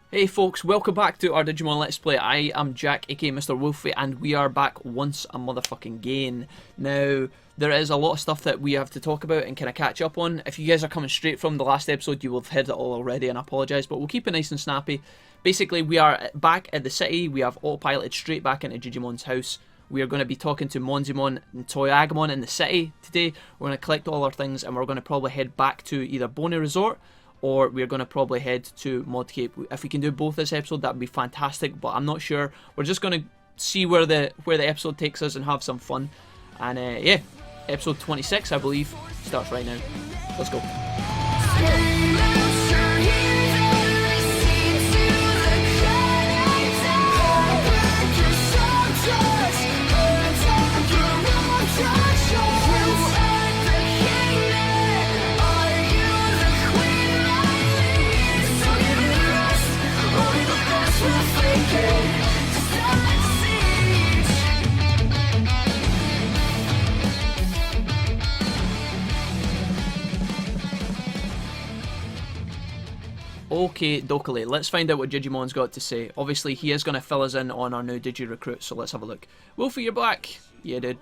Hey folks, welcome back to our Digimon Let's Play. I am Jack, aka Mr. Wolfie, and we are back once a motherfucking again. Now, there is a lot of stuff that we have to talk about and kind of catch up on. If you guys are coming straight from the last episode, you will have heard it all already, and I apologise, but we'll keep it nice and snappy. Basically, we are back at the city. We have autopiloted straight back into Jijimon's house. We are going to be talking to Monzimon and Toyagamon in the city today. We're going to collect all our things, and we're going to probably head back to either Bonnie Resort, or we're going to probably head to Mod Cape. If we can do both this episode, that would be fantastic, but I'm not sure. We're just going to see where the episode takes us and have some fun. And yeah, episode 26, I believe, starts right now. Let's go. Okay, dokily, let's find out what Jijimon's got to say. Obviously, he is going to fill us in on our new Digi recruit, so let's have a look. Wolfie, you're back! Yeah, dude.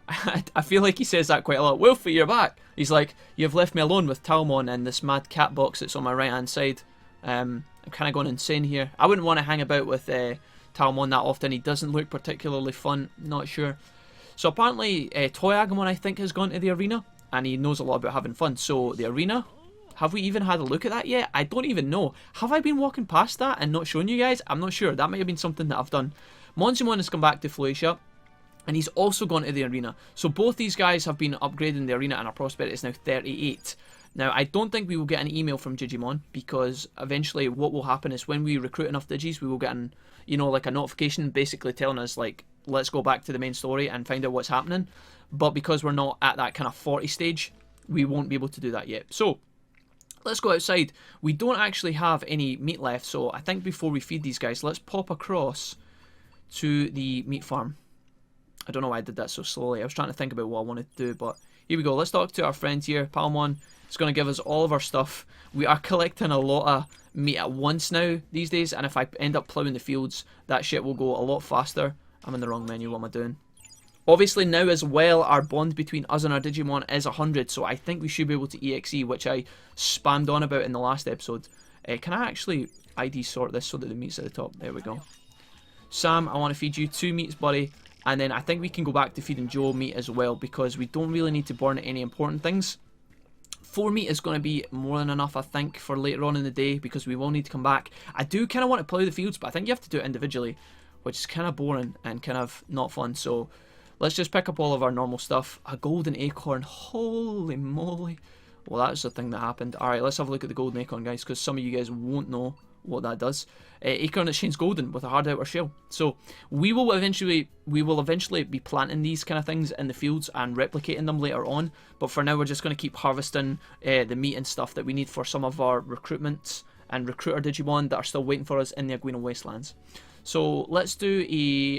I feel like he says that quite a lot. Wolfie, you're back! He's like, you've left me alone with Taomon and this mad cat box that's on my right-hand side. I'm kind of going insane here. I wouldn't want to hang about with Taomon that often. He doesn't look particularly fun, not sure. So apparently, Toyagamon, I think, has gone to the arena, and he knows a lot about having fun. So, the arena? Have we even had a look at that yet? I don't even know. Have I been walking past that and not showing you guys? I'm not sure. That might have been something that I've done. Monzimon has come back to Floatia, and he's also gone to the arena. So both these guys have been upgrading the arena, and our prosperity is now 38. Now, I don't think we will get an email from Jijimon, because eventually what will happen is when we recruit enough Digis, we will get an, you know, like a notification basically telling us, like, let's go back to the main story and find out what's happening. But because we're not at that kind of 40 stage, we won't be able to do that yet. So, let's go outside. We don't actually have any meat left, so I think before we feed these guys, let's pop across to the meat farm. I don't know why I did that so slowly. I was trying to think about what I wanted to do, but here we go. Let's talk to our friend here, Taomon. It's going to give us all of our stuff. We are collecting a lot of meat at once now these days, and if I end up ploughing the fields, that shit will go a lot faster. I'm in the wrong menu. What am I doing? Obviously now as well, our bond between us and our Digimon is 100, so I think we should be able to EXE, which I spammed on about in the last episode. Can I actually ID sort this so that the meat's at the top? There we go. Sam, I want to feed you 2 meats, buddy. And then I think we can go back to feeding Joe meat as well, because we don't really need to burn any important things. 4 meat is going to be more than enough, I think, for later on in the day, because we will need to come back. I do kind of want to plough the fields, but I think you have to do it individually, which is kind of boring and kind of not fun, so let's just pick up all of our normal stuff. A golden acorn. Holy moly. Well, that's the thing that happened. Alright, let's have a look at the golden acorn, guys, because some of you guys won't know what that does. Acorn that shines golden with a hard outer shell. So, we will eventually be planting these kind of things in the fields and replicating them later on. But for now, we're just going to keep harvesting the meat and stuff that we need for some of our recruitments and recruiter Digimon that are still waiting for us in the Aguino Wastelands. So let's do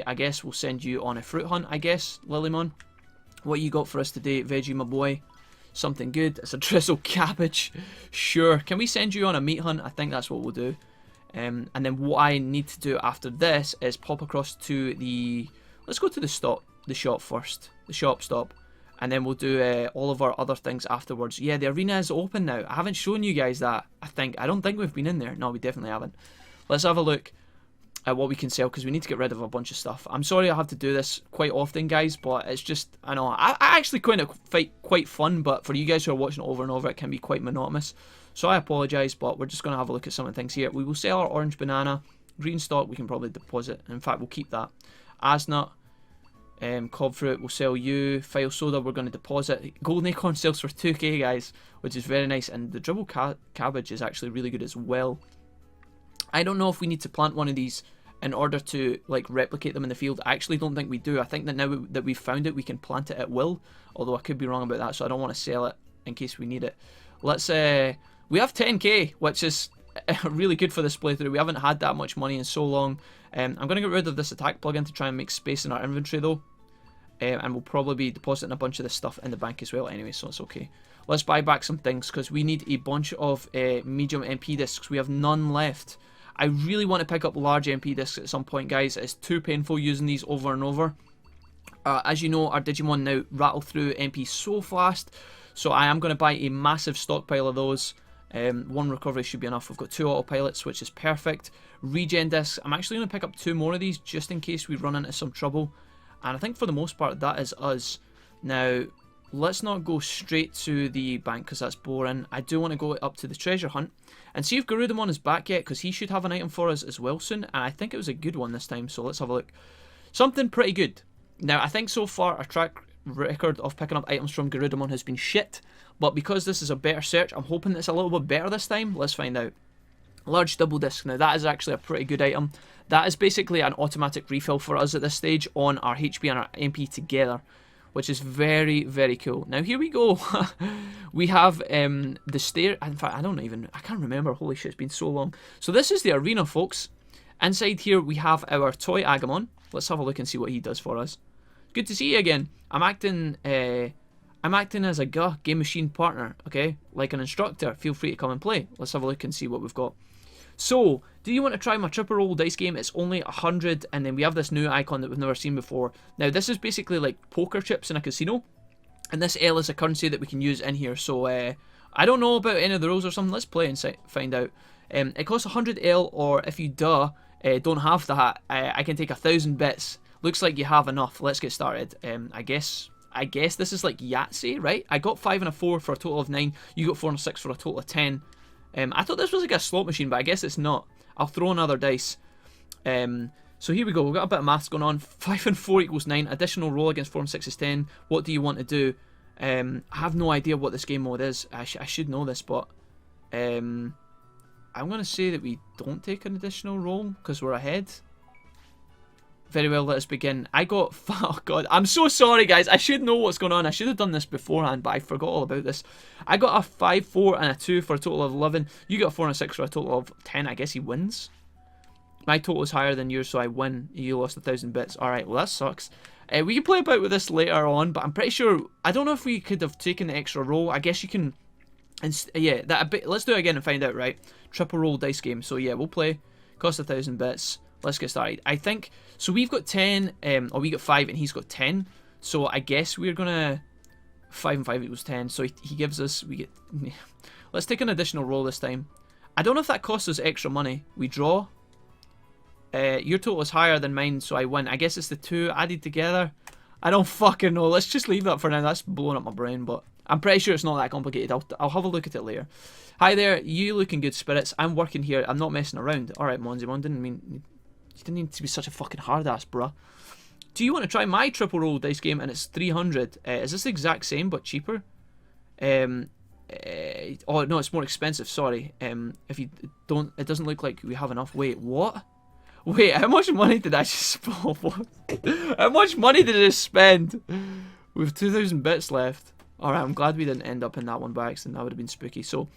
I guess we'll send you on a fruit hunt, I guess, Lilymon. What you got for us today, Veggie, my boy? Something good. It's a drizzle cabbage. Sure. Can we send you on a meat hunt? I think that's what we'll do. And then what I need to do after this is pop across to the... Let's go to the shop first. The shop stop. And then we'll do all of our other things afterwards. Yeah, the arena is open now. I haven't shown you guys that, I don't think we've been in there. No, we definitely haven't. Let's have a look at what we can sell, because we need to get rid of a bunch of stuff. I'm sorry I have to do this quite often, guys, but it's just, I know, I actually find it quite fun, but for you guys who are watching it over and over, it can be quite monotonous. So I apologise, but we're just going to have a look at some of the things here. We will sell our orange banana. Green stock we can probably deposit. In fact, we'll keep that. Asnut, cob fruit, we'll sell you. File soda, we're going to deposit. Golden acorn sells for 2k, guys, which is very nice. And the dribble cabbage is actually really good as well. I don't know if we need to plant one of these in order to like replicate them in the field. I actually don't think we do. I think that now that we've found it, we can plant it at will, although I could be wrong about that, so I don't want to sell it in case we need it. Let's we have 10k, which is really good for this playthrough. We haven't had that much money in so long. I'm going to get rid of this attack plugin to try and make space in our inventory though, and we'll probably be depositing a bunch of this stuff in the bank as well anyway, so it's okay. Let's buy back some things, because we need a bunch of medium MP discs. We have none left. I really want to pick up large MP discs at some point, guys. It's too painful using these over and over. As you know, our Digimon now rattle through MP so fast, so I am going to buy a massive stockpile of those. One recovery should be enough. We've got 2 autopilots, which is perfect. Regen discs, I'm actually going to pick up 2 more of these just in case we run into some trouble. And I think for the most part that is us. Now, let's not go straight to the bank because that's boring. I do want to go up to the treasure hunt and see if Garudamon is back yet, because he should have an item for us as well soon. And I think it was a good one this time, so let's have a look. Something pretty good. Now, I think so far our track record of picking up items from Garudamon has been shit, but because this is a better search, I'm hoping it's a little bit better this time. Let's find out. Large double disc. Now, that is actually a pretty good item. That is basically an automatic refill for us at this stage on our HP and our MP together, which is very, very cool. Now, here we go. We have the stair. In fact, I can't remember. Holy shit, it's been so long. So this is the arena, folks. Inside here, we have our toy Agamon. Let's have a look and see what he does for us. Good to see you again. I'm acting as a game machine partner, okay? Like an instructor. Feel free to come and play. Let's have a look and see what we've got. So, do you want to try my triple roll dice game? It's only 100, and then we have this new icon that we've never seen before. Now, this is basically like poker chips in a casino, and this L is a currency that we can use in here. So, I don't know about any of the rules or something. Let's play and find out. It costs 100 L, or if you don't have that, I can take 1,000 bits. Looks like you have enough. Let's get started. I guess this is like Yahtzee, right? I got 5 and a 4 for a total of 9. You got 4 and a 6 for a total of 10. I thought this was like a slot machine, but I guess it's not. I'll throw another dice. So here we go. We've got a bit of maths going on. 5 and 4 equals 9. Additional roll against 4 and 6 is 10. What do you want to do? I have no idea what this game mode is. I should know this, but I'm going to say that we don't take an additional roll because we're ahead. Very well, let us begin. I got... Oh, God. I'm so sorry, guys. I should know what's going on. I should have done this beforehand, but I forgot all about this. I got a 5, 4, and a 2 for a total of 11. You got a 4 and a 6 for a total of 10. I guess he wins. My total is higher than yours, so I win. You lost 1,000 bits. Alright, well, that sucks. We can play about with this later on, but I'm pretty sure... I don't know if we could have taken the extra roll. I guess you can... yeah, let's do it again and find out, right? Triple roll dice game. So, yeah, we'll play. Cost 1,000 bits. Let's get started. I think, so we've got 10, or we got 5 and he's got 10. So I guess we're going to, 5 and 5 equals 10. So he gives us, let's take an additional roll this time. I don't know if that costs us extra money. We draw. Your total is higher than mine, so I win. I guess it's the 2 added together. I don't fucking know. Let's just leave that for now. That's blowing up my brain, but I'm pretty sure it's not that complicated. I'll have a look at it later. Hi there. You look in good spirits. I'm working here. I'm not messing around. Alright, Monzimon, you didn't need to be such a fucking hard ass, bruh. Do you want to try my triple roll dice game? And it's 300. Is this the exact same but cheaper? Oh no, it's more expensive. Sorry. If you don't, it doesn't look like we have enough. Wait, what? Wait, how much money did I just spend? How much money did I just spend? We've 2,000 bits left. Alright, I'm glad we didn't end up in that one by accident. That would have been spooky. So,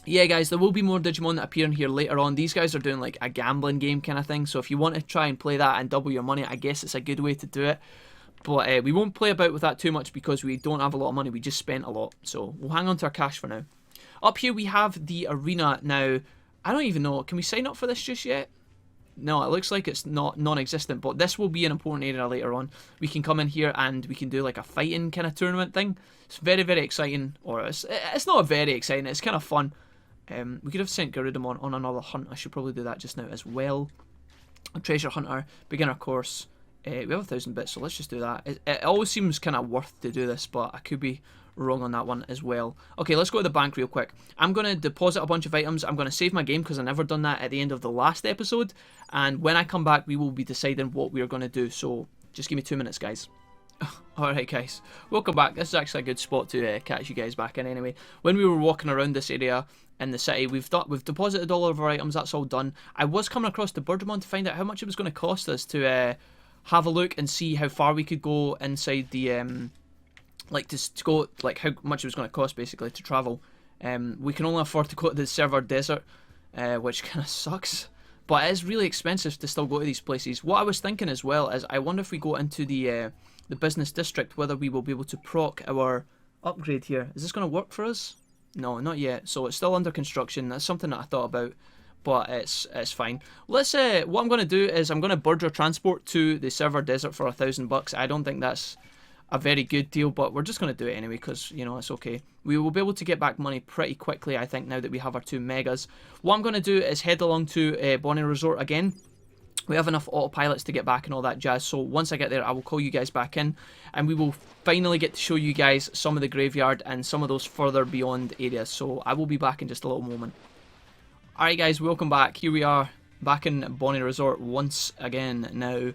yeah, guys, there will be more Digimon that appear in here later on. These guys are doing like a gambling game kind of thing. So if you want to try and play that and double your money, I guess it's a good way to do it. But we won't play about with that too much because we don't have a lot of money. We just spent a lot. So we'll hang on to our cash for now. Up here we have the arena. Now, I don't even know. Can we sign up for this just yet? No, it looks like it's non-existent, but this will be an important area later on. We can come in here and we can do like a fighting kind of tournament thing. It's very, very exciting. Or it's not very exciting. It's kind of fun. We could have sent Garudamon on another hunt. I should probably do that just now as well. A treasure hunter, beginner course. We have 1,000 bits, so let's just do that. It always seems kind of worth to do this, but I could be wrong on that one as well. Okay, let's go to the bank real quick. I'm going to deposit a bunch of items. I'm going to save my game because I've never done that at the end of the last episode. And when I come back, we will be deciding what we are going to do. So just give me 2 minutes, guys. Alright, guys. Welcome back. This is actually a good spot to catch you guys back in anyway. When we were walking around this area in the city, we've deposited all of our items. That's all done. I was coming across the Birdamon to find out how much it was going to cost us to have a look and see how far we could go inside the to go, like how much it was going to cost basically to travel. We can only afford to go to the server desert, which kind of sucks, but it is really expensive to still go to these places. What I was thinking as well is I wonder if we go into the business district, whether we will be able to proc our upgrade here. Is this going to work for us? No, not yet. So it's still under construction. That's something that I thought about. but it's fine. Let's what I'm going to do is I'm going to border transport to the server desert for $1,000. I don't think that's a very good deal, but we're just going to do it anyway because, you know, it's okay. We will be able to get back money pretty quickly, I think, now that we have our 2 megas. What I'm going to do is head along to Bonnie Resort again. We have enough autopilots to get back and all that jazz, so once I get there, I will call you guys back in, and we will finally get to show you guys some of the graveyard and some of those further beyond areas, so I will be back in just a little moment. Alright guys, welcome back. Here we are, back in Bonnie Resort once again now.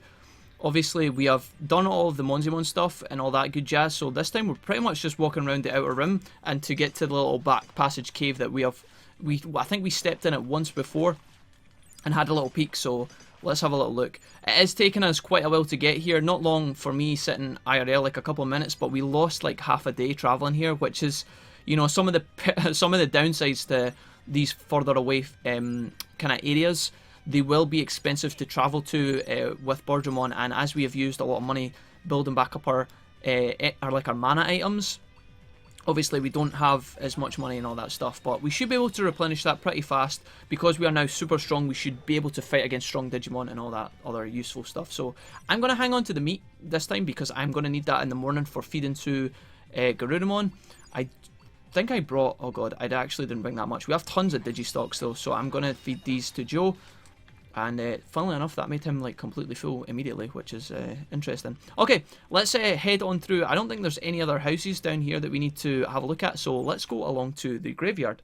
Obviously, we have done all of the Monzimon stuff and all that good jazz, so this time we're pretty much just walking around the outer rim and to get to the little back passage cave that we have. I think we stepped in it once before and had a little peek, so let's have a little look. It is taking us quite a while to get here, not long for me sitting IRL, like a couple of minutes, but we lost like half a day travelling here, which is, you know, some of the downsides to these further away kind of areas. They will be expensive to travel to with Digimon, and as we have used a lot of money building back up our mana items, obviously we don't have as much money and all that stuff, but we should be able to replenish that pretty fast because we are now super strong. We should be able to fight against strong Digimon and all that other useful stuff. So I'm going to hang on to the meat this time because I'm going to need that in the morning for feeding to Garurumon. I think I brought, oh god, I actually didn't bring that much. We have tons of Digistocks though, so I'm going to feed these to Joe. And funnily enough, that made him like completely full immediately, which is interesting. Okay, let's head on through. I don't think there's any other houses down here that we need to have a look at, so let's go along to the graveyard.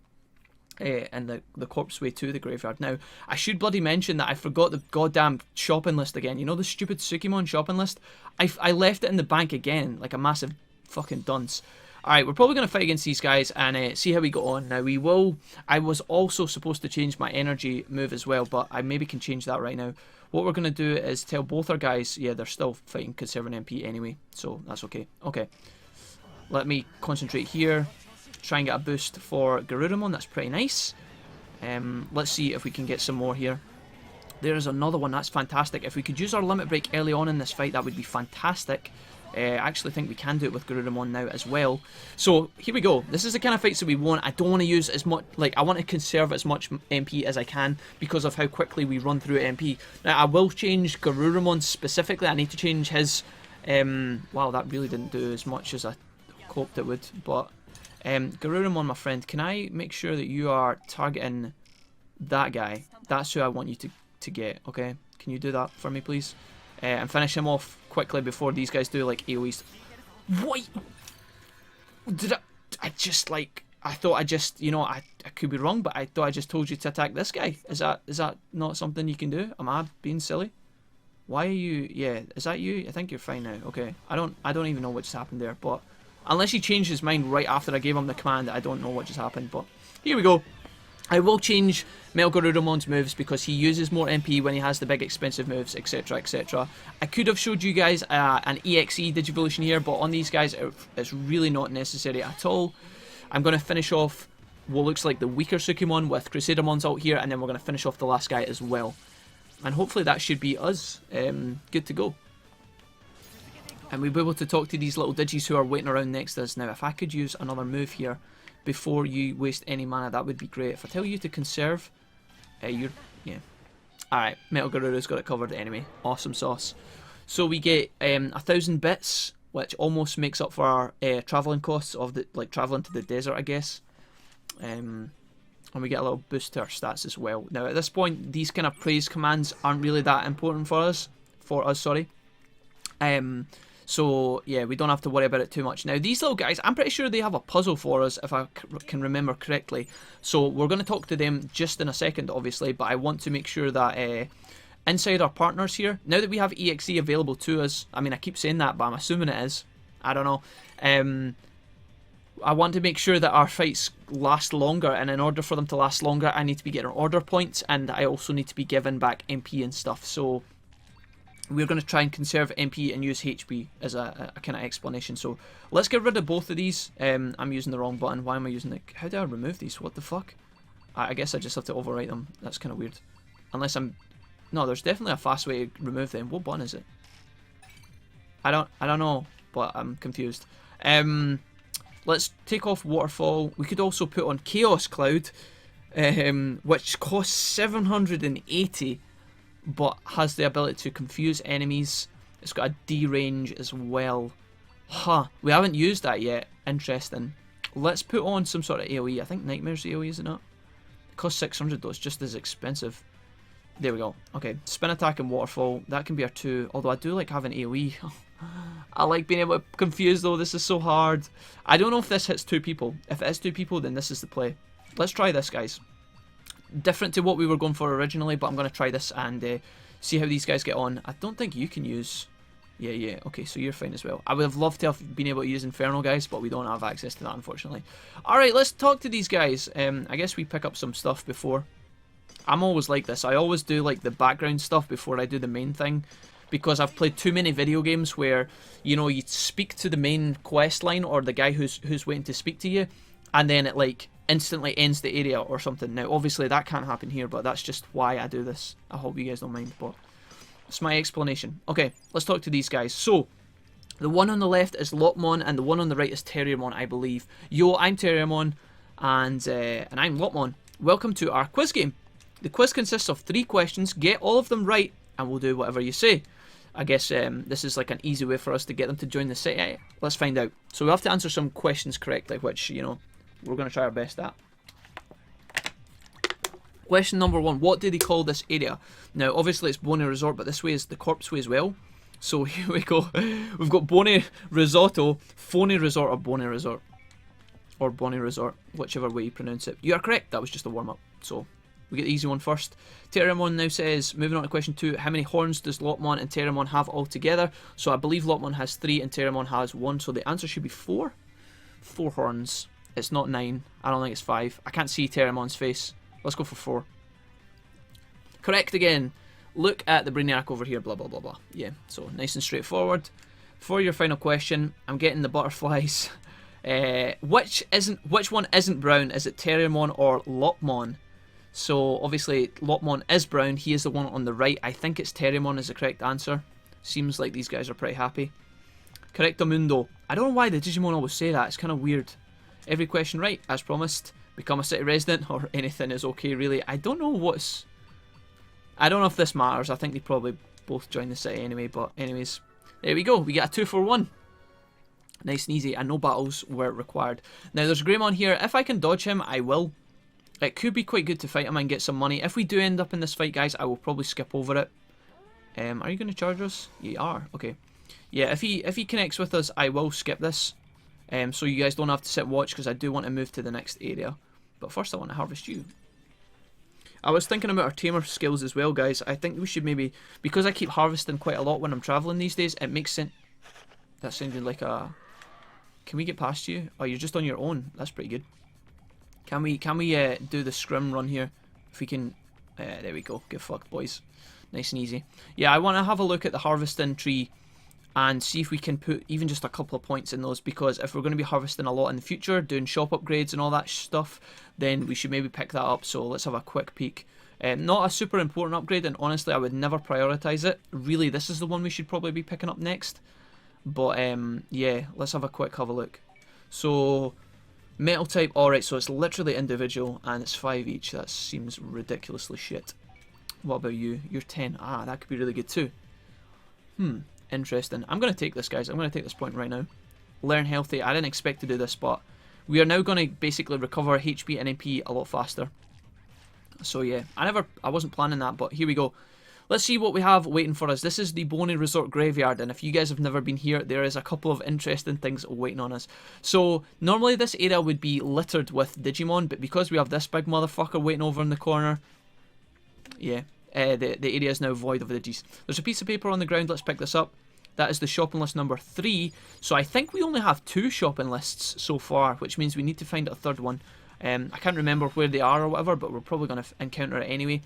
And the corpse way to the graveyard. Now, I should bloody mention that I forgot the goddamn shopping list again. You know the stupid Tsukimon shopping list? I left it in the bank again, like a massive fucking dunce. Alright, we're probably going to fight against these guys and see how we go on. Now, I was also supposed to change my energy move as well, but I maybe can change that right now. What we're going to do is tell both our guys, yeah, they're still fighting conserving MP anyway, so that's okay. Okay, let me concentrate here, try and get a boost for Garurumon, that's pretty nice. Let's see if we can get some more here. There is another one, that's fantastic. If we could use our limit break early on in this fight, that would be fantastic. I actually think we can do it with Garurumon now as well. So here we go. This is the kind of fights that we want. I don't want to use as much, like I want to conserve as much MP as I can because of how quickly we run through MP. Now I will change Garurumon specifically. I need to change his, wow, that really didn't do as much as I hoped it would. But Garurumon, my friend, can I make sure that you are targeting that guy? That's who I want you to get, okay? Can you do that for me, please? And finish him off quickly before these guys do like AoEs. What? Did I just like, I thought I just, you know, I could be wrong, but I thought I just told you to attack this guy. Is that not something you can do? Am I being silly? Why are you, yeah, is that you? I think you're fine now. Okay. I don't even know what just happened there, but unless he changed his mind right after I gave him the command, I don't know what just happened, but here we go. I will change Garurumon's moves because he uses more MP when he has the big expensive moves, etc, etc. I could have showed you guys an EXE Digivolution here, but on these guys it's really not necessary at all. I'm going to finish off what looks like the weaker Tsukimon with Crusadermon's out here, and then we're going to finish off the last guy as well. And hopefully that should be us good to go. And we'll be able to talk to these little Digis who are waiting around next to us. Now, if I could use another move here before you waste any mana, that would be great. If I tell you to conserve, yeah. Alright, Metal Garuru's got it covered anyway. Awesome sauce. So we get 1,000 bits, which almost makes up for our travelling costs of the travelling to the desert, I guess. And we get a little boost to our stats as well. Now at this point, these kind of praise commands aren't really that important for us. So yeah, we don't have to worry about it too much. Now these little guys, I'm pretty sure they have a puzzle for us if I can remember correctly. So we're going to talk to them just in a second, obviously, but I want to make sure that inside our partners here, now that we have EXE available to us, I mean I keep saying that, but I'm assuming it is. I don't know. I want to make sure that our fights last longer, and in order for them to last longer, I need to be getting order points, and I also need to be given back MP and stuff. So we're going to try and conserve MP and use HP as a kind of explanation. So let's get rid of both of these. I'm using the wrong button. Why am I using the... How do I remove these? What the fuck? I guess I just have to overwrite them. That's kind of weird. Unless I'm... No, there's definitely a fast way to remove them. What button is it? I don't know, but I'm confused. Let's take off Waterfall. We could also put on Chaos Cloud. which costs 780, but has the ability to confuse enemies. It's got a D range as well. Huh, we haven't used that yet. Interesting. Let's put on some sort of AoE. I think Nightmare's AoE, is it not? It costs 600 though, it's just as expensive. There we go. Okay, spin attack and waterfall. That can be our 2, although I do like having AoE. I like being able to confuse though, this is so hard. I don't know if this hits 2 people. If it hits 2 people, then this is the play. Let's try this, guys. Different to what we were going for originally, but I'm going to try this and see how these guys get on. I don't think you can use... Yeah, okay, so you're fine as well. I would have loved to have been able to use Inferno, guys, but we don't have access to that, unfortunately. Alright, let's talk to these guys. I guess we pick up some stuff before. I'm always like this. I always do like the background stuff before I do the main thing, because I've played too many video games where, you know, you speak to the main quest line or the guy who's waiting to speak to you, and then it like instantly ends the area or something. Now, obviously that can't happen here, but that's just why I do this. I hope you guys don't mind, but it's my explanation. Okay, let's talk to these guys. So, the one on the left is Lopmon, and the one on the right is Terriermon, I believe. Yo, I'm Terriermon, and I'm Lopmon. Welcome to our quiz game. The quiz consists of 3 questions. Get all of them right, and we'll do whatever you say. I guess this is like an easy way for us to get them to join the site. Let's find out. So we have to answer some questions correctly, which, you know, we're going to try our best at. Question number 1. What do they call this area? Now, obviously it's Bonnie Resort, but this way is the corpse way as well. So here we go. We've got Bonnie Risotto, Phony Resort, or Bonnie Resort. Or Bonnie Resort, whichever way you pronounce it. You are correct. That was just a warm-up. So we get the easy one first. Terriermon now says, moving on to question 2, how many horns does Lopmon and Terriermon have altogether? So I believe Lopmon has 3 and Terriermon has 1, so the answer should be 4. 4 horns. It's not 9. I don't think it's 5. I can't see Terriermon's face. Let's go for 4. Correct again. Look at the Brainiac over here, blah, blah, blah, blah. Yeah, so nice and straightforward. For your final question, I'm getting the butterflies. Which one isn't brown? Is it Terriermon or Lopmon? So, obviously, Lopmon is brown. He is the one on the right. I think it's Terriermon is the correct answer. Seems like these guys are pretty happy. Correctamundo. I don't know why the Digimon always say that. It's kind of weird. Every question right, as promised. Become a city resident, or anything is okay, really. I don't know if this matters. I think they probably both join the city anyway, but anyways. There we go. We get a 2 for 1. Nice and easy, and no battles were required. Now, there's Greymon here. If I can dodge him, I will. It could be quite good to fight him and get some money. If we do end up in this fight, guys, I will probably skip over it. Are you going to charge us? You are. Okay. Yeah, if he connects with us, I will skip this. So you guys don't have to sit and watch, because I do want to move to the next area. But first I want to harvest you. I was thinking about our tamer skills as well, guys. I think we should maybe, because I keep harvesting quite a lot when I'm travelling these days, it makes sense. That sounded like a... Can we get past you? Oh, you're just on your own. That's pretty good. Can we do the scrim run here? If we can... there we go. Get fucked, boys. Nice and easy. Yeah, I want to have a look at the harvesting tree and see if we can put even just a couple of points in those, because if we're going to be harvesting a lot in the future, doing shop upgrades and all that stuff, then we should maybe pick that up. So let's have a quick peek. Not a super important upgrade, and honestly I would never prioritise it. Really, this is the one we should probably be picking up next. But yeah, let's have a look. So metal type, alright, so it's literally individual and it's 5 each. That seems ridiculously shit. What about you? You're 10. Ah, that could be really good too. Interesting. I'm going to take this, guys. I'm going to take this point right now. Learn healthy. I didn't expect to do this, but we are now going to basically recover HP and MP a lot faster. So yeah, I wasn't planning that, but here we go. Let's see what we have waiting for us. This is the Bonnie Resort Graveyard, and if you guys have never been here, there is a couple of interesting things waiting on us. So normally this area would be littered with Digimon, but because we have this big motherfucker waiting over in the corner, yeah. The area is now void of Digis. There's a piece of paper on the ground. Let's pick this up. That is the shopping list number 3. So I think we only have 2 shopping lists so far, which means we need to find a third one. I can't remember where they are or whatever, but we're probably going to encounter it anyway.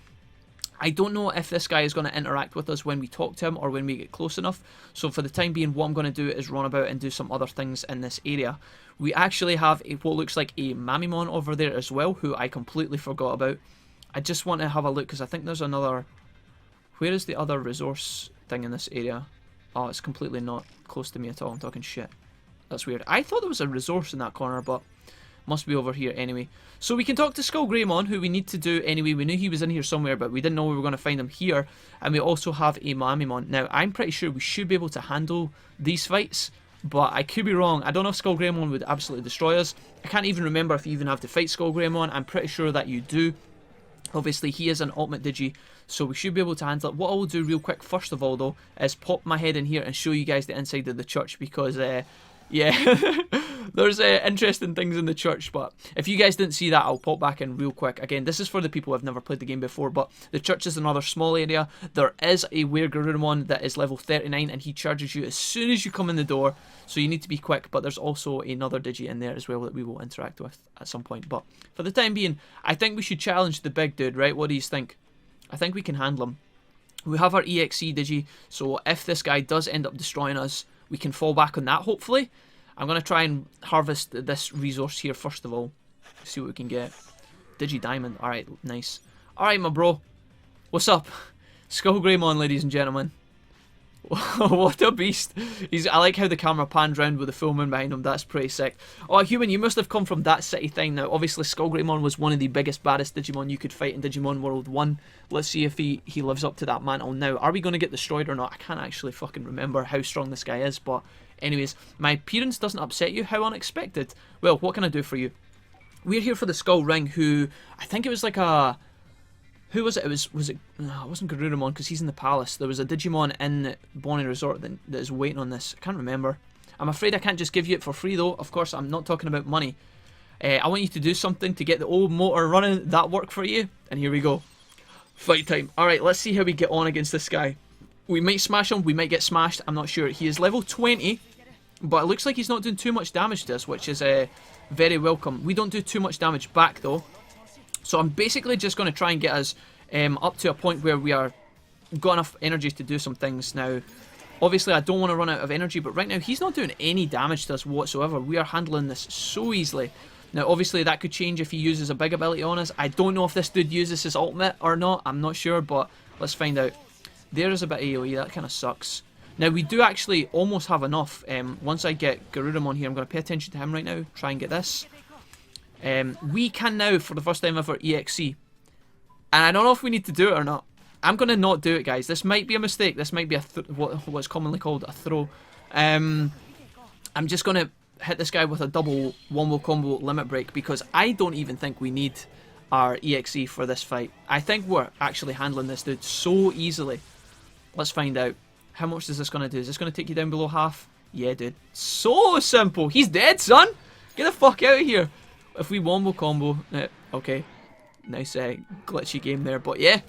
I don't know if this guy is going to interact with us when we talk to him or when we get close enough. So for the time being, what I'm going to do is run about and do some other things in this area. We actually have what looks like a Mamimon over there as well, who I completely forgot about. I just want to have a look, because I think there's another... Where is the other resource thing in this area? Oh, it's completely not close to me at all. I'm talking shit. That's weird. I thought there was a resource in that corner, but Must be over here anyway. So we can talk to SkullGreymon, who we need to do anyway. We knew he was in here somewhere, but we didn't know we were going to find him here. And we also have a Mamimon. Now, I'm pretty sure we should be able to handle these fights, but I could be wrong. I don't know if SkullGreymon would absolutely destroy us. I can't even remember if you even have to fight SkullGreymon. I'm pretty sure that you do. Obviously, he is an ultimate Digi, so we should be able to handle it. What I will do real quick, first of all, though, is pop my head in here and show you guys the inside of the church, because, yeah, there's interesting things in the church, but if you guys didn't see that, I'll pop back in real quick. Again, this is for the people who have never played the game before, but the church is another small area. There is a Garurumon that is level 39, and he charges you as soon as you come in the door, so you need to be quick, but there's also another Digi in there as well that we will interact with at some point. But for the time being, I think we should challenge the big dude, right? What do you think? I think we can handle him. We have our EXE Digi, so if this guy does end up destroying us, we can fall back on that, hopefully. I'm going to try and harvest this resource here first of all. See what we can get. Diamond. Alright, nice. Alright, my bro. What's up? SkullGreymon, ladies and gentlemen. What a beast. I like how the camera pans round with the full moon behind him. That's pretty sick. Oh, human, you must have come from that city thing. Now, obviously, SkullGreymon was one of the biggest, baddest Digimon you could fight in Digimon World 1. Let's see if he lives up to that mantle. Now, are we going to get destroyed or not? I can't actually fucking remember how strong this guy is, but anyways, my appearance doesn't upset you. How unexpected. Well, what can I do for you? We're here for the Skull Ring, who I think it was like a... Who was it? No, it wasn't Garurumon, because he's in the palace. There was a Digimon in Bonnie Resort that is waiting on this. I can't remember. I'm afraid I can't just give you it for free, though. Of course, I'm not talking about money. I want you to do something to get the old motor running. That work for you? And here we go. Fight time. Alright, let's see how we get on against this guy. We might smash him. We might get smashed. I'm not sure. He is level 20, but it looks like he's not doing too much damage to us, which is very welcome. We don't do too much damage back, though. So I'm basically just going to try and get us up to a point where we are got enough energy to do some things. Now, obviously I don't want to run out of energy, but right now he's not doing any damage to us whatsoever. We are handling this so easily. Now, obviously that could change if he uses a big ability on us. I don't know if this dude uses his ultimate or not. I'm not sure, but let's find out. There is a bit of AoE. That kind of sucks. Now, we do actually almost have enough. Once I get Garurumon here, I'm going to pay attention to him right now. Try and get this. We can now, for the first time ever, EXE. And I don't know if we need to do it or not. I'm going to not do it, guys. This might be a mistake. This might be what's commonly called a throw. I'm just going to hit this guy with a double one-wheel combo limit break, because I don't even think we need our EXE for this fight. I think we're actually handling this dude so easily. Let's find out. How much is this going to do? Is this going to take you down below half? Yeah, dude. So simple. He's dead, son. Get the fuck out of here. If we wombo combo... okay. Nice glitchy game there. But yeah.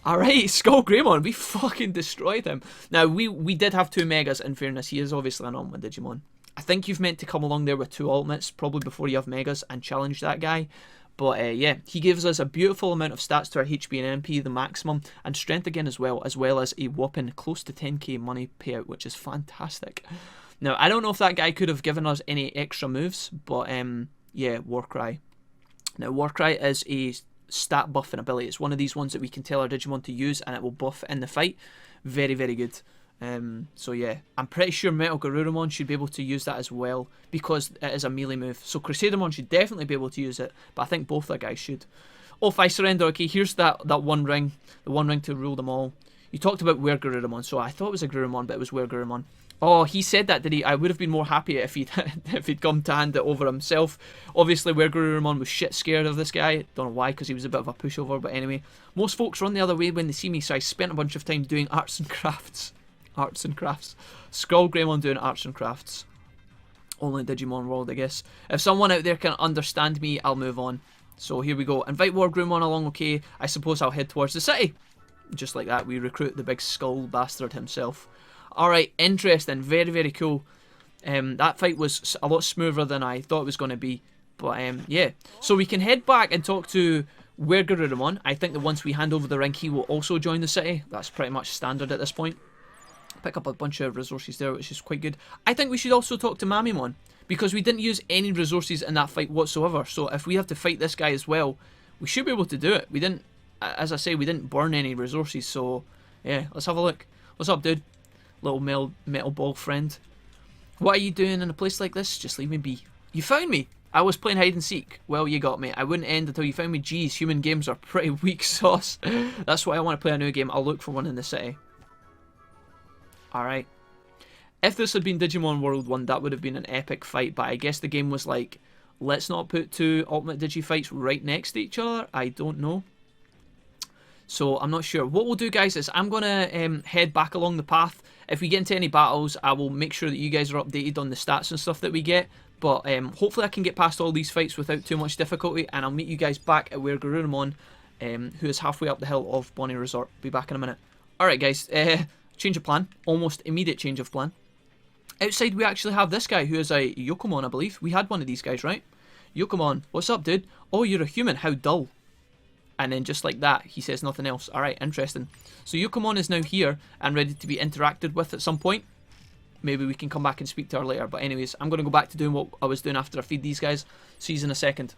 Alright, SkullGreymon. We fucking destroyed him. Now, we did have 2 Megas, in fairness. He is obviously an ultimate Digimon. I think you've meant to come along there with 2 ultimates, probably before you have Megas, and challenge that guy. But yeah, he gives us a beautiful amount of stats to our HP and MP, the maximum, and strength again as well as a whopping close to 10k money payout, which is fantastic. Now, I don't know if that guy could have given us any extra moves, but yeah, Warcry. Now, Warcry is a stat buffing ability. It's one of these ones that we can tell our Digimon to use, and it will buff in the fight. Very, very good. So yeah, I'm pretty sure Metal Garurumon should be able to use that as well, because it is a melee move. So Crusadermon should definitely be able to use it, but I think both the guys should. Oh, if I surrender, okay, here's that one ring, the one ring to rule them all. You talked about Were Garurumon, so I thought it was a Garurumon, but it was Were Garurumon. Oh, he said that, did he? I would have been more happy if he'd if he'd come to hand it over himself. Obviously, Were Garurumon was shit scared of this guy. Don't know why, because he was a bit of a pushover, but anyway. Most folks run the other way when they see me, so I spent a bunch of time doing arts and crafts. Arts and crafts. SkullGreymon doing arts and crafts. Only Digimon World, I guess. If someone out there can understand me, I'll move on. So here we go. Invite WarGreymon along, okay. I suppose I'll head towards the city. Just like that, we recruit the big skull bastard himself. Alright, interesting. Very, very cool. That fight was a lot smoother than I thought it was going to be. But yeah. So we can head back and talk to Were Garurumon. I think that once we hand over the ring, he will also join the city. That's pretty much standard at this point. Pick up a bunch of resources there, which is quite good. I think we should also talk to Mamimon, because we didn't use any resources in that fight whatsoever. So if we have to fight this guy as well, we should be able to do it. We didn't, as I say, we didn't burn any resources. So yeah, let's have a look. What's up, dude? Little metal ball friend. What are you doing in a place like this? Just leave me be. You found me. I was playing hide and seek. Well, you got me. I wouldn't end until you found me. Geez, human games are pretty weak sauce. That's why I want to play a new game. I'll look for one in the city. Alright. If this had been Digimon World 1, that would have been an epic fight, but I guess the game was like, let's not put two Ultimate Digi fights right next to each other. I don't know. So I'm not sure. What we'll do, guys, is I'm going to head back along the path. If we get into any battles, I will make sure that you guys are updated on the stats and stuff that we get. But hopefully I can get past all these fights without too much difficulty, and I'll meet you guys back at where Garurumon, who is halfway up the hill of Bonnie Resort. Be back in a minute. Alright, guys. Change of plan. Almost immediate change of plan. Outside, we actually have this guy who is a Yokomon, I believe. We had one of these guys, right? Yokomon, what's up, dude? Oh, you're a human. How dull. And then just like that, he says nothing else. Alright, interesting. So Yokomon is now here and ready to be interacted with at some point. Maybe we can come back and speak to her later. But anyways, I'm going to go back to doing what I was doing after I feed these guys. See you in a second.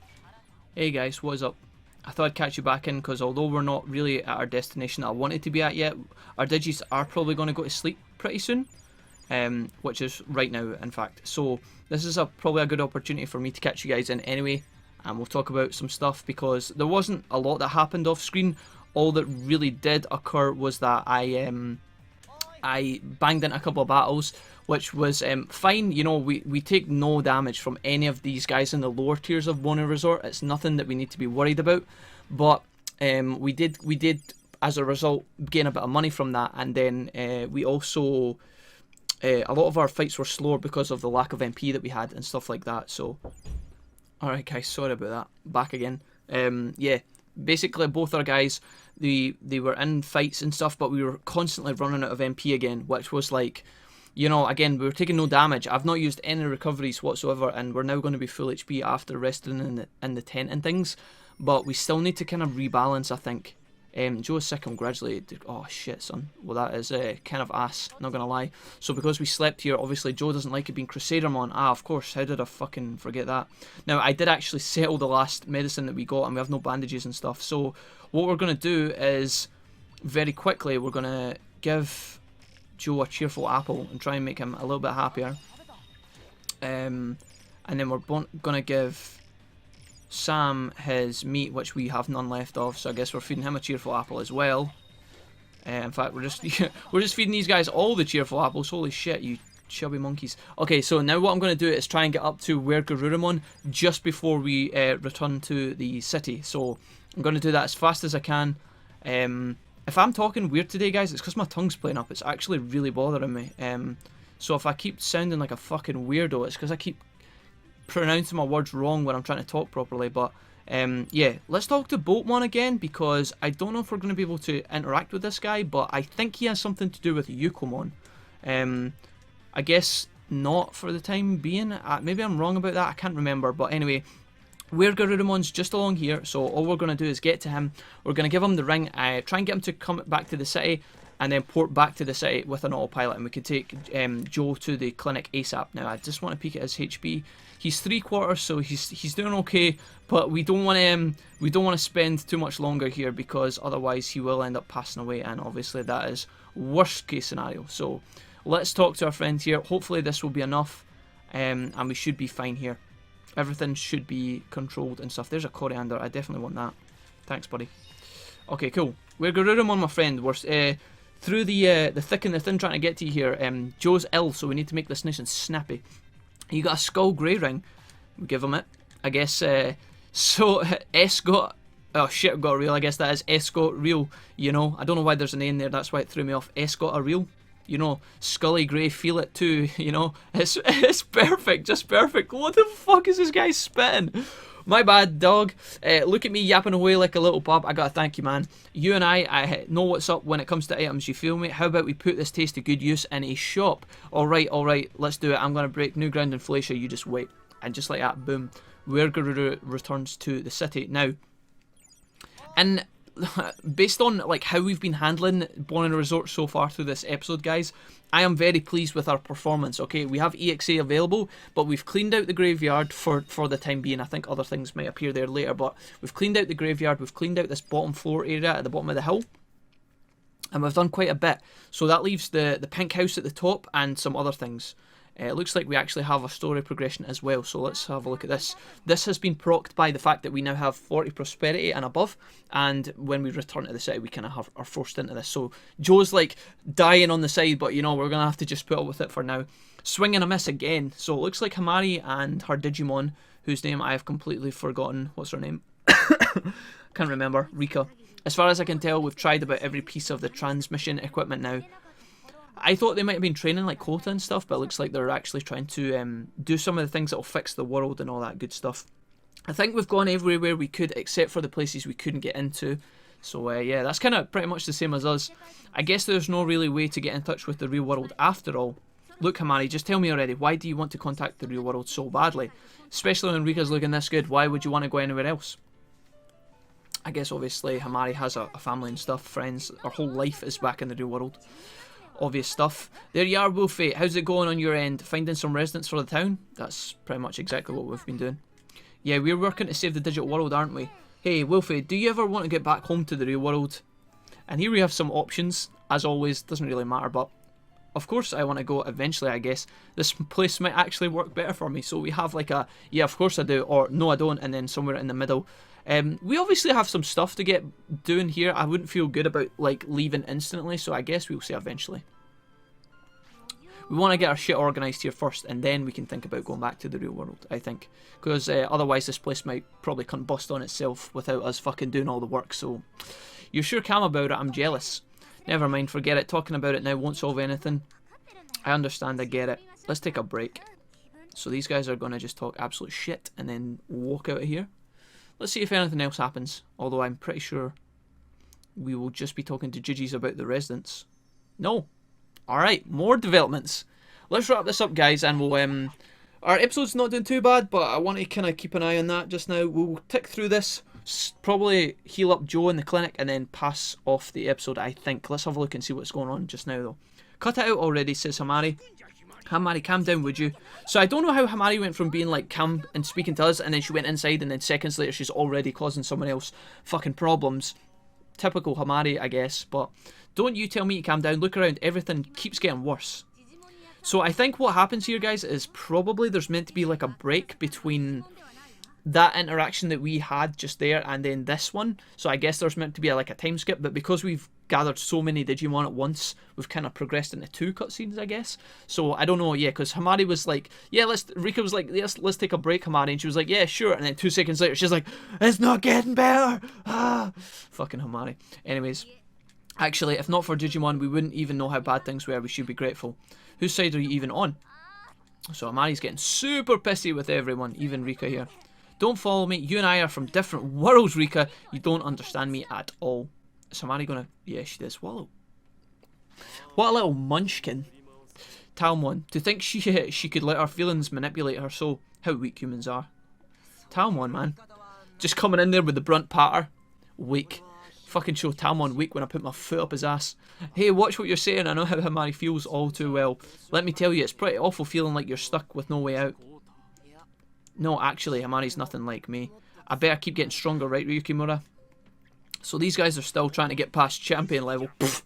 Hey guys, what is up? I thought I'd catch you back in because although we're not really at our destination that I wanted to be at yet, our Digis are probably going to go to sleep pretty soon. Which is right now, in fact. So this is probably a good opportunity for me to catch you guys in anyway, and we'll talk about some stuff because there wasn't a lot that happened off screen. All that really did occur was that I banged in a couple of battles, which was fine. You know, we take no damage from any of these guys in the lower tiers of Bonnie Resort. It's nothing that we need to be worried about, but we did as a result gain a bit of money from that, and then we also. A lot of our fights were slower because of the lack of MP that we had and stuff like that. So, alright guys, sorry about that. Back again. Yeah, basically both our guys, they were in fights and stuff, but we were constantly running out of MP again, which was like, you know, again, we were taking no damage. I've not used any recoveries whatsoever, and we're now going to be full HP after resting in the tent and things, but we still need to kind of rebalance, I think. Joe is sick, congratulated. Oh shit, son. Well, that is kind of ass, not gonna lie. So because we slept here, obviously Joe doesn't like it being Crusadermon. Ah, of course, how did I fucking forget that? Now, I did actually settle the last medicine that we got, and we have no bandages and stuff. So what we're gonna do is, very quickly, we're gonna give Joe a cheerful apple and try and make him a little bit happier. And then we're gonna give Sam his meat, which we have none left of, so I guess we're feeding him a cheerful apple as well. In fact, we're just feeding these guys all the cheerful apples. Holy shit, you chubby monkeys. Okay, so now what I'm going to do is try and get up to where Garurumon just before we return to the city. So I'm going to do that as fast as I can. If I'm talking weird today, guys, it's because my tongue's playing up. It's actually really bothering me. So if I keep sounding like a fucking weirdo, it's because I keep pronouncing my words wrong when I'm trying to talk properly. But yeah, let's talk to Boatmon again, because I don't know if we're going to be able to interact with this guy, but I think he has something to do with Yukomon. I guess not for the time being. Maybe I'm wrong about that, I can't remember, but anyway, where Garudamon's just along here, so all we're going to do is get to him. We're going to give him the ring, try and get him to come back to the city, and then port back to the city with an autopilot, and we could take Joe to the clinic ASAP. Now, I just want to peek at his HP. He's 3/4, so he's doing okay, but we don't want to spend too much longer here, because otherwise he will end up passing away, and obviously that is worst case scenario. So let's talk to our friend here. Hopefully this will be enough, and we should be fine here. Everything should be controlled and stuff. There's a coriander. I definitely want that. Thanks, buddy. Okay, cool. We're Garurumon, my friend. We're through the thick and the thin trying to get to you here. Joe's ill, so we need to make this nice and snappy. You got a Skull Grey ring. We give him it. I guess, so, S got... Oh shit, got a reel. I guess that is S got real. You know, I don't know why there's an A in there. That's why it threw me off. S got a reel. You know, Scully Grey, feel it too. You know, it's perfect. Just perfect. What the fuck is this guy spitting? My bad, dog. Look at me yapping away like a little pub. I gotta thank you, man. You and I know what's up when it comes to items, you feel me? How about we put this taste to good use in a shop? Alright, let's do it. I'm gonna break new ground in Floatia, you just wait. And just like that, boom. Werguru returns to the city. Now, and based on like how we've been handling Bonnie Resort so far through this episode, guys, I am very pleased with our performance. Okay, we have EXA available, but we've cleaned out the graveyard for the time being. I think other things might appear there later, but we've cleaned out the graveyard, we've cleaned out this bottom floor area at the bottom of the hill, and we've done quite a bit. So that leaves the pink house at the top and some other things. It looks like we actually have a story progression as well, so let's have a look at this. This has been procced by the fact that we now have 40 prosperity and above, and when we return to the city we kind of are forced into this. So Joe's like dying on the side, but you know, we're going to have to just put up with it for now. Swing and a miss again. So it looks like Hamari and her Digimon, whose name I have completely forgotten. What's her name? Can't remember. Rika. As far as I can tell, we've tried about every piece of the transmission equipment now. I thought they might have been training like Kota and stuff, but it looks like they're actually trying to do some of the things that will fix the world and all that good stuff. I think we've gone everywhere we could except for the places we couldn't get into. So yeah, that's kind of pretty much the same as us. I guess there's no really way to get in touch with the real world after all. Look, Hamari, just tell me already, why do you want to contact the real world so badly? Especially when Rika's looking this good, why would you want to go anywhere else? I guess obviously Hamari has a family and stuff, friends, her whole life is back in the real world. Obvious stuff. There you are, Wolfie. How's it going on your end? Finding some residents for the town? That's pretty much exactly what we've been doing. Yeah, we're working to save the digital world, aren't we? Hey, Wolfie, do you ever want to get back home to the real world? And here we have some options. As always, doesn't really matter, but of course I want to go eventually, I guess. This place might actually work better for me. So we have like a, yeah, of course I do, or no I don't, and then somewhere in the middle. We obviously have some stuff to get doing here. I wouldn't feel good about like leaving instantly, so I guess we'll say eventually. We want to get our shit organised here first, and then we can think about going back to the real world, I think. Because otherwise this place might probably combust on itself without us fucking doing all the work, so... You're sure calm about it, I'm jealous. Never mind, forget it. Talking about it now won't solve anything. I understand, I get it. Let's take a break. So these guys are going to just talk absolute shit, and then walk out of here. Let's see if anything else happens, although I'm pretty sure we will just be talking to Jijis about the residents. No. Alright, more developments. Let's wrap this up, guys, and we'll... our episode's not doing too bad, but I want to kind of keep an eye on that just now. We'll tick through this, probably heal up Joe in the clinic, and then pass off the episode, I think. Let's have a look and see what's going on just now, though. Cut it out already, says Hamari. Hamari, calm down, would you? So I don't know how Hamari went from being like calm and speaking to us, and then she went inside, and then seconds later she's already causing someone else fucking problems. Typical Hamari, I guess, but don't you tell me to calm down. Look around, everything keeps getting worse. So I think what happens here, guys, is probably there's meant to be like a break between that interaction that we had just there and then this one. So I guess there's meant to be like a time skip, but because we've gathered so many Digimon at once, we've kind of progressed into 2 cutscenes, I guess. So I don't know, yeah, because Hamari was like, yeah, Rika was like, yes, let's take a break, Hamari, and she was like, yeah, sure, and then 2 seconds later, she's like, it's not getting better, fucking Hamari. Anyways, actually, if not for Digimon, we wouldn't even know how bad things were. We should be grateful. Whose side are you even on? So Hamari's getting super pissy with everyone, even Rika here. Don't follow me, you and I are from different worlds, Rika. You don't understand me at all. Is Hamari gonna... Yeah, she did swallow. What a little munchkin. Taomon, to think she could let her feelings manipulate her so. How weak humans are. Taomon, man. Just coming in there with the brunt patter. Weak. Fucking show Taomon weak when I put my foot up his ass. Hey, watch what you're saying. I know how Hamari feels all too well. Let me tell you, it's pretty awful feeling like you're stuck with no way out. No, actually, Hamari's nothing like me. I better keep getting stronger, right, Ryukimura? So these guys are still trying to get past champion level. Pfft.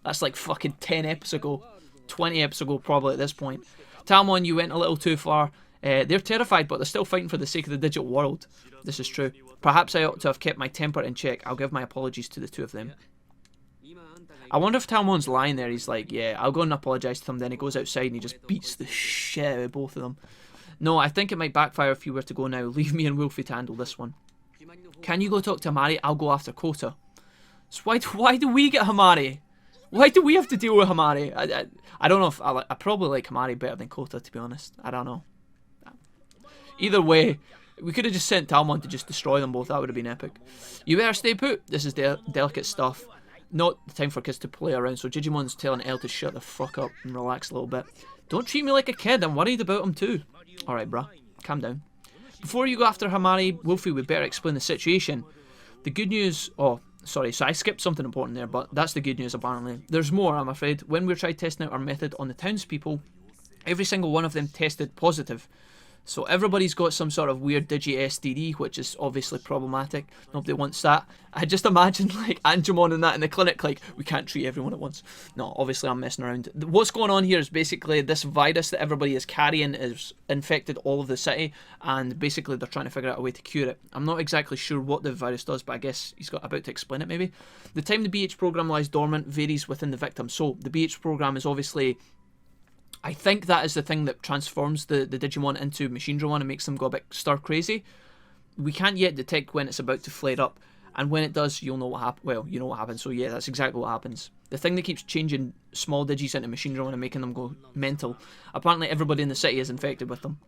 That's like fucking 10 episodes ago. 20 episodes ago, probably, at this point. Taomon, you went a little too far. They're terrified, but they're still fighting for the sake of the digital world. This is true. Perhaps I ought to have kept my temper in check. I'll give my apologies to the 2 of them. I wonder if Taomon's lying there. He's like, yeah, I'll go and apologise to them. Then he goes outside and he just beats the shit out of both of them. No, I think it might backfire if you were to go now. Leave me and Wolfie to handle this one. Can you go talk to Hamari? I'll go after Kota. So why do we get Hamari? Why do we have to deal with Hamari? I don't know if... I probably like Hamari better than Kota, to be honest. I don't know. Either way, we could have just sent Taomon to just destroy them both. That would have been epic. You better stay put. This is delicate stuff. Not the time for kids to play around. So Jijimon's telling Elle to shut the fuck up and relax a little bit. Don't treat me like a kid. I'm worried about him too. Alright, bruh. Calm down. Before you go after Hamari, Wolfie, we better explain the situation. The good news... Oh, sorry. So I skipped something important there, but that's the good news, apparently. There's more, I'm afraid. When we tried testing out our method on the townspeople, every single one of them tested positive. So everybody's got some sort of weird Digi STD, which is obviously problematic. Nobody wants that. I just imagine like Angemon and that in the clinic, like, we can't treat everyone at once. No, obviously I'm messing around. What's going on here is basically this virus that everybody is carrying is infected all of the city, and basically they're trying to figure out a way to cure it. I'm not exactly sure what the virus does, but I guess he's about to explain it maybe. The time the BH program lies dormant varies within the victim. So the BH program is obviously, I think that is the thing that transforms the Digimon into Machinedramon and makes them go a bit stir crazy. We can't yet detect when it's about to flare up, and when it does, you'll know what happens. Well, you know what happens, so yeah, that's exactly what happens. The thing that keeps changing small Digis into Machinedramon and making them go mental. Apparently everybody in the city is infected with them.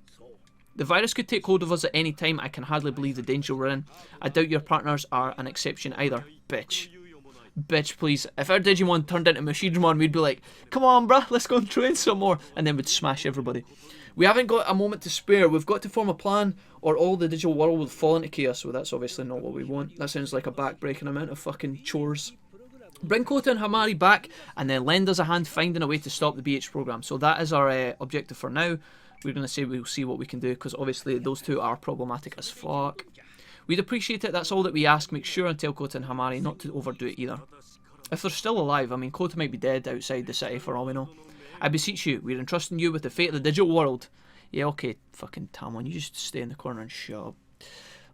The virus could take hold of us at any time. I can hardly believe the danger we're in. I doubt your partners are an exception either. Bitch. Bitch, please. If our Digimon turned into Machinedramon, we'd be like, come on, bruh, let's go and train some more. And then we'd smash everybody. We haven't got a moment to spare. We've got to form a plan, or all the digital world will fall into chaos. So that's obviously not what we want. That sounds like a back-breaking amount of fucking chores. Bring Kota and Hamari back, and then lend us a hand finding a way to stop the BH program. So that is our objective for now. We're going to say we'll see what we can do, because obviously those two are problematic as fuck. We'd appreciate it, that's all that we ask. Make sure and tell Kota and Hamari not to overdo it either. If they're still alive, I mean, Kota might be dead outside the city for all we know. I beseech you, we're entrusting you with the fate of the digital world. Yeah, okay, fucking Taomon, you just stay in the corner and shut up.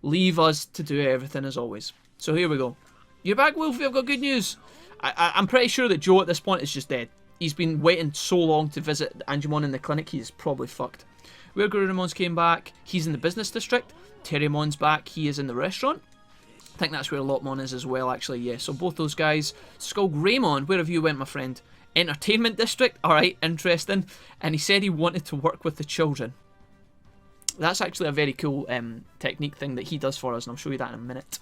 Leave us to do everything as always. So here we go. You're back, Wolfie, I've got good news. I'm pretty sure that Joe at this point is just dead. He's been waiting so long to visit Angemon in the clinic, he's probably fucked. Where Gurumon's came back, he's in the business district. Terrimon's back, he is in the restaurant. I think that's where Lotmon is as well, actually, yeah. So both those guys. SkullGreymon, where have you went, my friend? Entertainment district, alright, interesting. And he said he wanted to work with the children. That's actually a very cool technique thing that he does for us, and I'll show you that in a minute.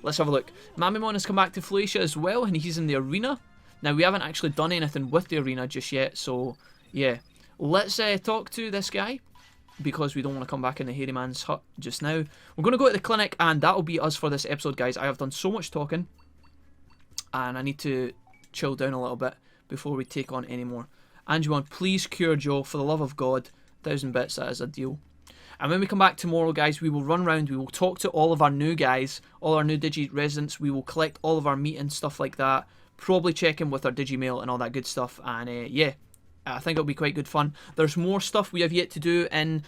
Let's have a look. Mamimon has come back to Floatia as well, and he's in the arena. Now, we haven't actually done anything with the arena just yet, so yeah. Let's talk to this guy, because we don't want to come back in the hairy man's hut just now. We're going to go to the clinic, and that'll be us for this episode, guys. I have done so much talking, and I need to chill down a little bit before we take on any more. Angemon, please cure Joe, for the love of God. 1,000 bits, that is a deal. And when we come back tomorrow, guys, we will run around, we will talk to all of our new guys, all our new Digi residents, we will collect all of our meat and stuff like that, probably check in with our Digimail and all that good stuff, and yeah, I think it'll be quite good fun. There's more stuff we have yet to do in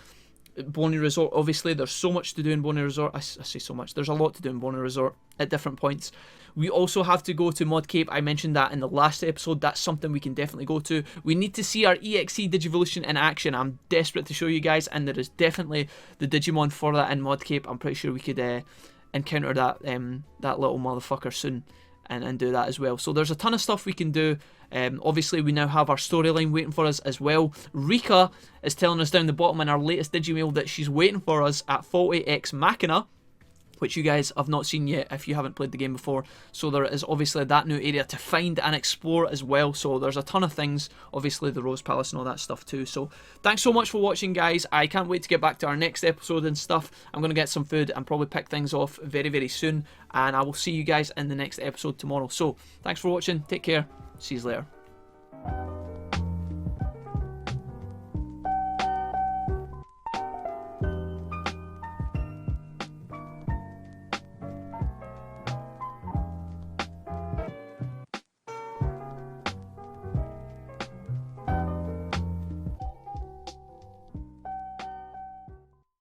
Bonnie Resort. Obviously, there's so much to do in Bonnie Resort. I say so much. There's a lot to do in Bonnie Resort at different points. We also have to go to Mod Cape. I mentioned that in the last episode. That's something we can definitely go to. We need to see our EXE Digivolution in action. I'm desperate to show you guys, and there is definitely the Digimon for that in Mod Cape. I'm pretty sure we could encounter that that little motherfucker soon and do that as well. So there's a ton of stuff we can do. Obviously, we now have our storyline waiting for us as well. Rika is telling us down the bottom in our latest Digimail that she's waiting for us at Faulty Ex Machina, which you guys have not seen yet if you haven't played the game before. So there is obviously that new area to find and explore as well. So there's a ton of things, obviously the Rose Palace and all that stuff too. So thanks so much for watching, guys. I can't wait to get back to our next episode and stuff. I'm going to get some food and probably pick things off very, very soon. And I will see you guys in the next episode tomorrow. So thanks for watching. Take care. See you later.